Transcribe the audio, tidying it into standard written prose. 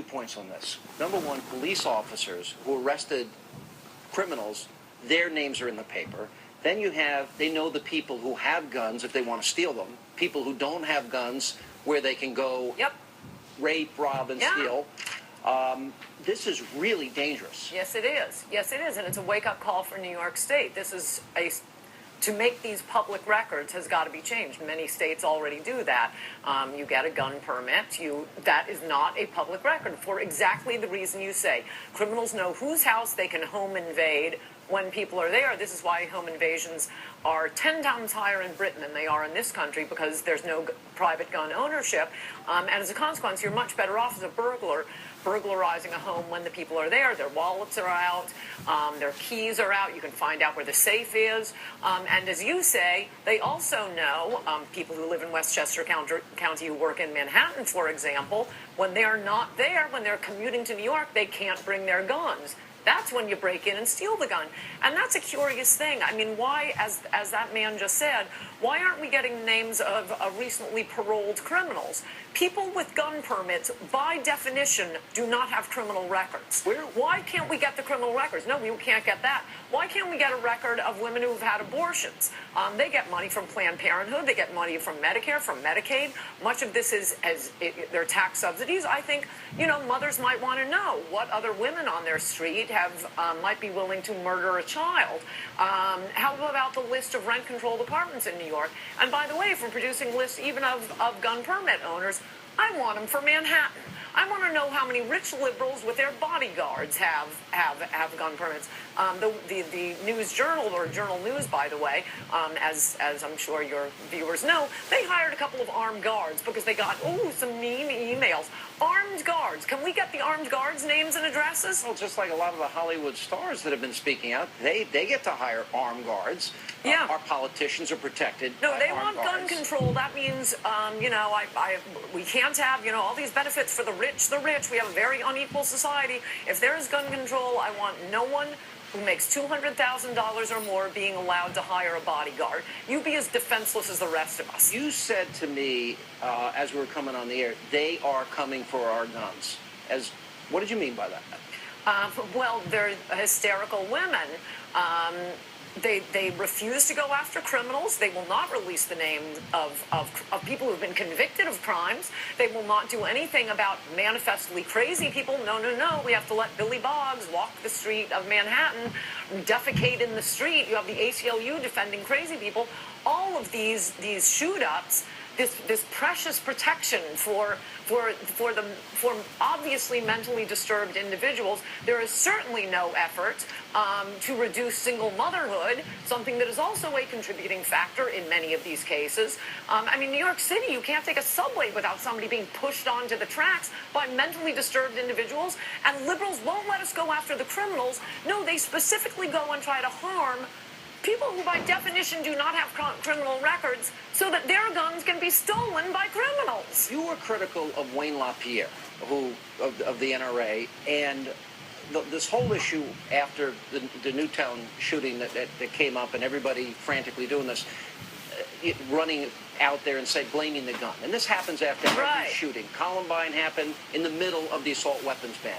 points on this. Number one, police officers who arrested criminals, their names are in the paper. Then you have, they know the people who have guns if they want to steal them. People who don't have guns where they can go rape, rob, and steal. This is really dangerous. Yes, it is. Yes, it is. And it's a wake-up call for New York State. This is to make these public records has got to be changed. Many states already do that. You get a gun permit. That is not a public record for exactly the reason you say. Criminals know whose house they can home invade when people are there. This is why home invasions are 10 times higher in Britain than they are in this country, because there's no private gun ownership. And as a consequence, you're much better off as a burglar burglarizing a home when the people are there. Their wallets are out, their keys are out, you can find out where the safe is. And as you say, they also know, people who live in Westchester County who work in Manhattan, for example, when they're not there, when they're commuting to New York, they can't bring their guns. That's when you break in and steal the gun. And that's a curious thing. I mean, why, as that man just said, why aren't we getting names of recently paroled criminals? People with gun permits, by definition, do not have criminal records. Why can't we get the criminal records? No, we can't get that. Why can't we get a record of women who have had abortions? They get money from Planned Parenthood. They get money from Medicare, from Medicaid. Much of this is their tax subsidies. I think, mothers might want to know what other women on their street might be willing to murder a child. How about the list of rent-controlled apartments in New York? And by the way, for producing lists even of gun permit owners, I want them for Manhattan. I want to know how many rich liberals with their bodyguards have gun permits. The News Journal, or Journal News, by the way, as I'm sure your viewers know, they hired a couple of armed guards because they got, some mean emails. Armed guards. Can we get the armed guards' names and addresses? Well, just like a lot of the Hollywood stars that have been speaking out, they get to hire armed guards. Yeah. Our politicians are protected. No, they want gun control. That means, we can't have, all these benefits for the rich. We have a very unequal society. If there is gun control, I want no one who makes $200,000 or more being allowed to hire a bodyguard. You be as defenseless as the rest of us. You said to me, as we were coming on the air, they are coming for our guns. What did you mean by that? Well, they're hysterical women. They refuse to go after criminals. They will not release the names of people who've been convicted of crimes. They will not do anything about manifestly crazy people. No. We have to let Billy Boggs walk the street of Manhattan, defecate in the street. You have the ACLU defending crazy people. All of these shoot-ups, this precious protection for obviously mentally disturbed individuals. There is certainly no effort to reduce single motherhood, something that is also a contributing factor in many of these cases. New York City, you can't take a subway without somebody being pushed onto the tracks by mentally disturbed individuals, and liberals won't let us go after the criminals. No, they specifically go and try to harm people who by definition do not have criminal records so that their guns can be stolen by criminals. You were critical of Wayne LaPierre, of the NRA, and this whole issue after the Newtown shooting that came up, and everybody frantically doing this, running out there and blaming the gun. And this happens after every shooting. Columbine happened in the middle of the assault weapons ban.